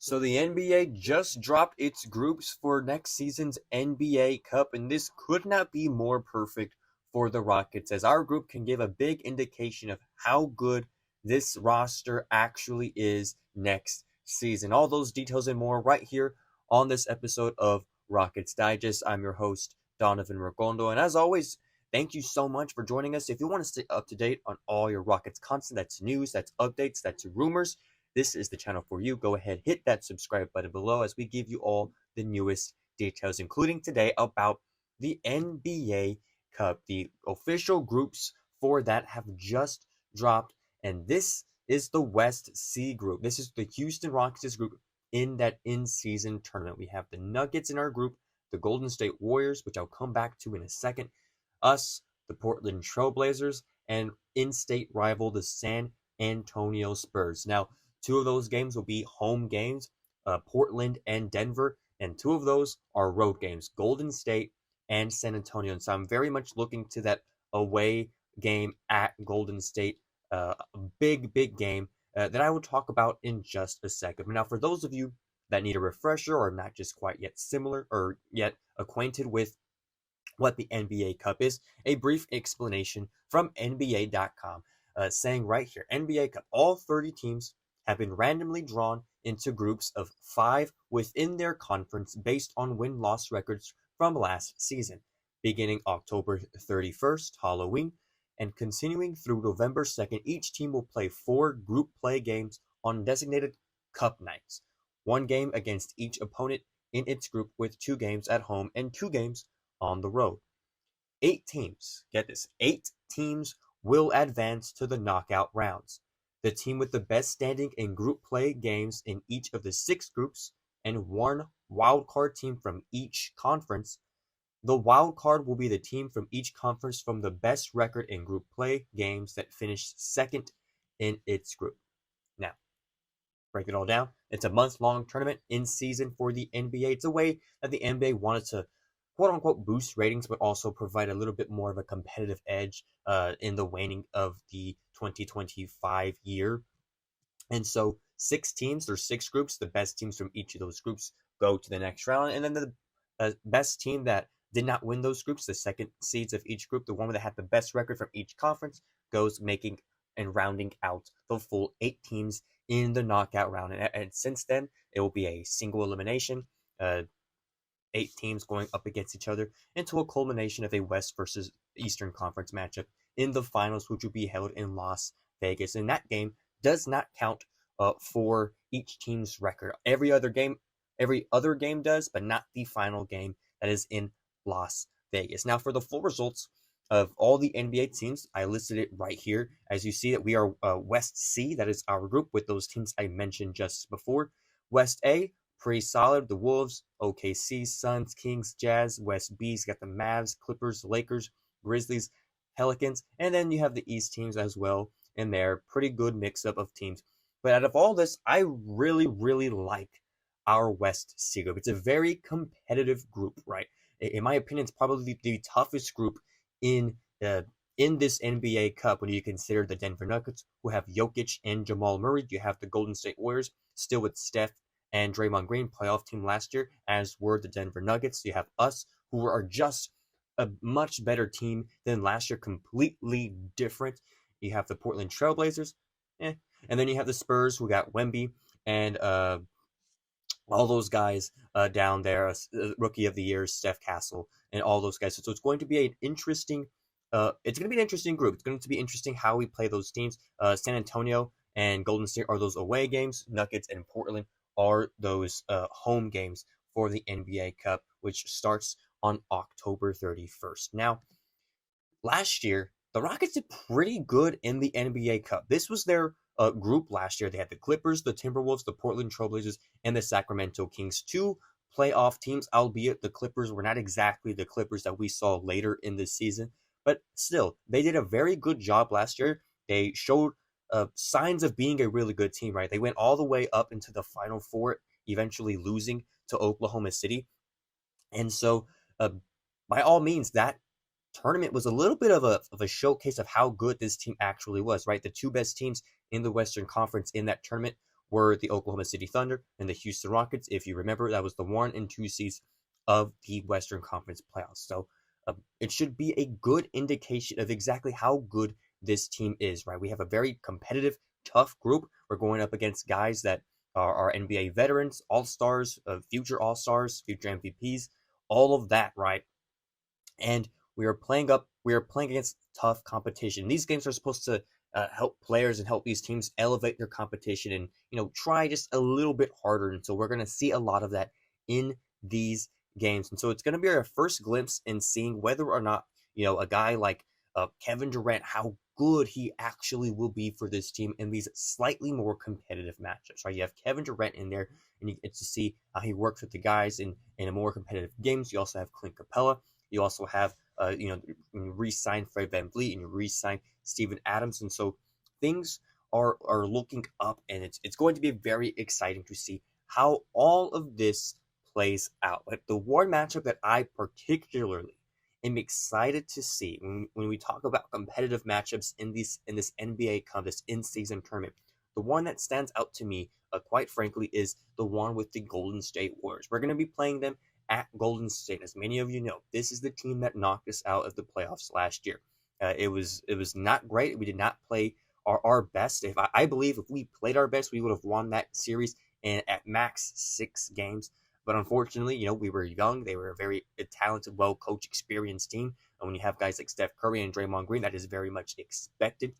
So the NBA just dropped its groups for next season's NBA Cup, and this could not be more perfect for the Rockets, as our group can give a big indication of how good this roster actually is next season. All those details and more right here on this episode of Rockets Digest. I'm your host, Donovan Ricondo, and as always, thank you so much for joining us. If you want to stay up to date on all your Rockets content, that's news, that's updates, that's rumors, this is the channel for you. Go ahead, hit that subscribe button below as we give you all the newest details, including today about the NBA Cup. The official groups for that have just dropped, and this is the West C group. This is the Houston Rockets group in that in-season tournament. We have the Nuggets in our group, the Golden State Warriors, which I'll come back to in a second, us, the Portland Trail Blazers, and in-state rival, the San Antonio Spurs. Now, two of those games will be home games, Portland and Denver, and two of those are road games, Golden State and San Antonio. And so I'm very much looking to that away game at Golden State, a big game that I will talk about in just a second. Now, for those of you that need a refresher or not just quite yet similar or yet acquainted with what the NBA Cup is, a brief explanation from NBA.com saying right here, NBA Cup, all 30 teams have been randomly drawn into groups of 5 within their conference based on win-loss records from last season, beginning October 31st, Halloween, and continuing through November 2nd. Each team will play 4 group play games on designated cup nights, 1 game against each opponent in its group with 2 games at home and 2 games on the road. 8 teams, get this, 8 teams will advance to the knockout rounds. The team with the best standing in group play games in each of the 6 groups and 1 wildcard team from each conference. The wild card will be the team from each conference from the best record in group play games that finished second in its group. Now, break it all down. It's a month-long tournament in season for the NBA. It's a way that the NBA wanted to quote-unquote boost ratings, but also provide a little bit more of a competitive edge in the waning of the 2025 year. And so 6 teams, there's 6 groups. The best teams from each of those groups go to the next round. And then the best team that did not win those groups, the second seeds of each group, the one that had the best record from each conference, goes making and rounding out the full 8 teams in the knockout round. And since then, it will be a single elimination, 8 teams going up against each other into a culmination of a West versus Eastern Conference matchup in the finals, which will be held in Las Vegas. And that game does not count for each team's record. Every other game does, but not the final game that is in Las Vegas. Now, for the full results of all the NBA teams, I listed it right here. As you see that we are West C, that is our group with those teams I mentioned just before. West A, pretty solid. The Wolves, OKC, Suns, Kings, Jazz. West B's got the Mavs, Clippers, Lakers, Grizzlies, Pelicans, and then you have the East teams as well in there. Pretty good mix-up of teams. But out of all this, I really like our West C group. It's a very competitive group, right? In my opinion, it's probably the toughest group in this NBA Cup when you consider the Denver Nuggets, who have Jokic and Jamal Murray. You have the Golden State Warriors, still with Steph and Draymond Green, playoff team last year, as were the Denver Nuggets. You have us, who are just a much better team than last year, completely different. You have the Portland Trail Blazers, and then you have the Spurs, who got Wemby and all those guys down there, Rookie of the Year, Steph Castle, and all those guys. So it's going to be an interesting group. It's going to be interesting how we play those teams. San Antonio and Golden State are those away games. Nuggets and Portland are those home games for the NBA Cup, which starts on October 31st. Now, last year, the Rockets did pretty good in the NBA Cup. This was their group last year. They had the Clippers, the Timberwolves, the Portland Trail Blazers, and the Sacramento Kings. 2 playoff teams, albeit the Clippers were not exactly the Clippers that we saw later in the season. But still, they did a very good job last year. They showed signs of being a really good team, right? They went all the way up into the Final Four, eventually losing to Oklahoma City. And so, by all means, that tournament was a little bit of a showcase of how good this team actually was, right? The 2 best teams in the Western Conference in that tournament were the Oklahoma City Thunder and the Houston Rockets. If you remember, that was the 1 and 2 seeds of the Western Conference playoffs. So it should be a good indication of exactly how good this team is, right? We have a very competitive, tough group. We're going up against guys that are NBA veterans, all-stars, future all-stars, future MVPs, all of that, right? And we are playing against tough competition. These games are supposed to help players and help these teams elevate their competition and, try just a little bit harder. And so we're going to see a lot of that in these games. And so it's going to be our first glimpse in seeing whether or not, a guy like Kevin Durant, how good he actually will be for this team in these slightly more competitive matchups, right? You have Kevin Durant in there, and you get to see how he works with the guys in a more competitive games. You also have Clint Capella. You also have, you re-sign Fred VanVleet and you re-sign Steven Adams. And so things are looking up, and it's going to be very exciting to see how all of this plays out. Like the one matchup that I particularly am excited to see when we talk about competitive matchups in this NBA Cup, this in-season tournament, the one that stands out to me, quite frankly, is the one with the Golden State Warriors. We're going to be playing them at Golden State. As many of you know, this is the team that knocked us out of the playoffs last year. It was not great. We did not play our best. I believe if we played our best, we would have won that series at max 6 games. But unfortunately, we were young. They were a very talented, well-coached, experienced team. And when you have guys like Steph Curry and Draymond Green, that is very much expected.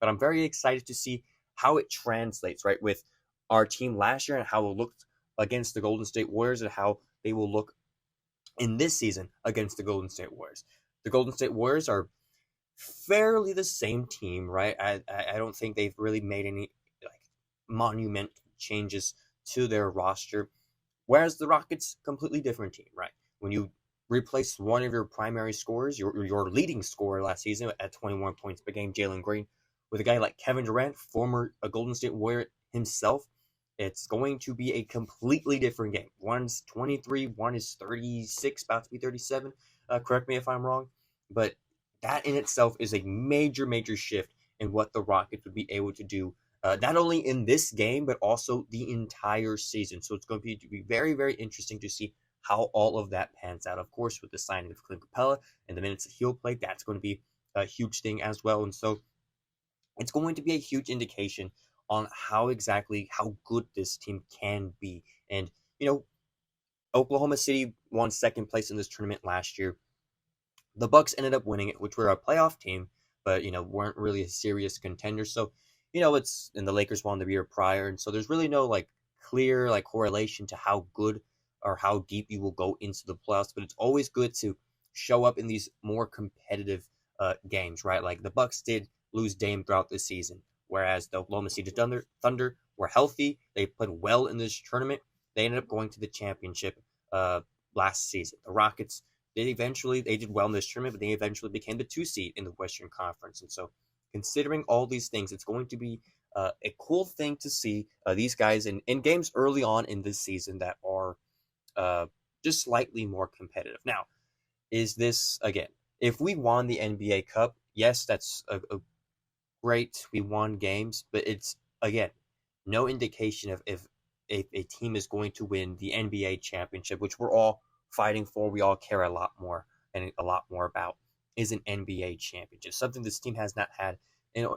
But I'm very excited to see how it translates, right, with our team last year and how it looked against the Golden State Warriors and how they will look in this season against the Golden State Warriors. The Golden State Warriors are fairly the same team, right? I don't think they've really made any monumental changes to their roster. Whereas the Rockets, completely different team, right? When you replace one of your primary scorers, your leading scorer last season at 21 points per game, Jalen Green, with a guy like Kevin Durant, former Golden State Warrior himself, it's going to be a completely different game. One's 23, one is 36, about to be 37. Correct me if I'm wrong. But that in itself is a major, major shift in what the Rockets would be able to do, not only in this game, but also the entire season. So it's going to be very, very interesting to see how all of that pans out. Of course, with the signing of Clint Capella and the minutes that he'll play, that's going to be a huge thing as well. And so it's going to be a huge indication on how good this team can be. And, Oklahoma City won second place in this tournament last year. The Bucks ended up winning it, which were a playoff team, but, weren't really a serious contender. So, it's, and the Lakers won the year prior. And so there's really no clear correlation to how good or how deep you will go into the playoffs. But it's always good to show up in these more competitive games, right? Like the Bucks did lose Dame throughout this season, whereas the Oklahoma City Thunder were healthy. They played well in this tournament. They ended up going to the championship last season. The Rockets, they did well in this tournament, but they eventually became the 2 seed in the Western Conference. And so considering all these things, it's going to be a cool thing to see these guys in games early on in this season that are just slightly more competitive. Now, is this, again, if we won the NBA Cup, yes, that's a great. We won games, but it's, again, no indication of if a team is going to win the NBA championship, which we're all fighting for. We all care a lot more about is an NBA championship, something this team has not had in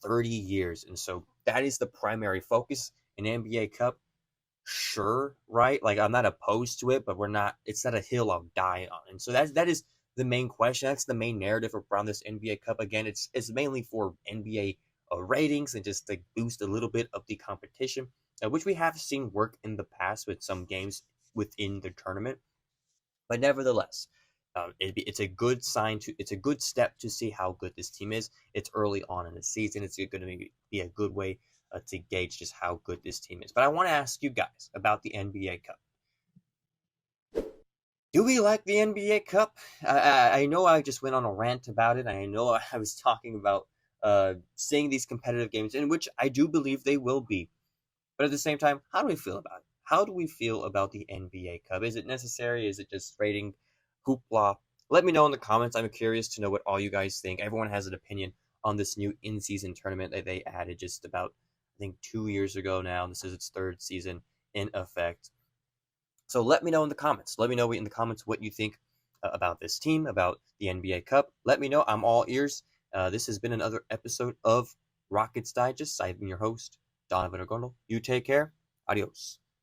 30 years. And so that is the primary focus. An NBA Cup, sure, right? I'm not opposed to it, but it's not a hill I'll die on. And so that is the main question. That's the main narrative around this NBA Cup. Again, it's mainly for NBA ratings and just to boost a little bit of the competition, which we have seen work in the past with some games within the tournament. But nevertheless, it's a good step to see how good this team is. It's early on in the season. It's going to be a good way to gauge just how good this team is. But I want to ask you guys about the NBA Cup. Do we like the NBA Cup? I know I just went on a rant about it. I know I was talking about seeing these competitive games, in which I do believe they will be. But at the same time, how do we feel about it? How do we feel about the NBA Cup? Is it necessary? Is it just rating hoopla? Let me know in the comments. I'm curious to know what all you guys think. Everyone has an opinion on this new in-season tournament that they added just about I think 2 years ago now. This is its third season in effect. So let me know in the comments. Let me know in the comments what you think about this team, about the NBA Cup. Let me know. I'm all ears. This has been another episode of Rockets Digest. I've been your host, Donovan Ricondo. You take care. Adios.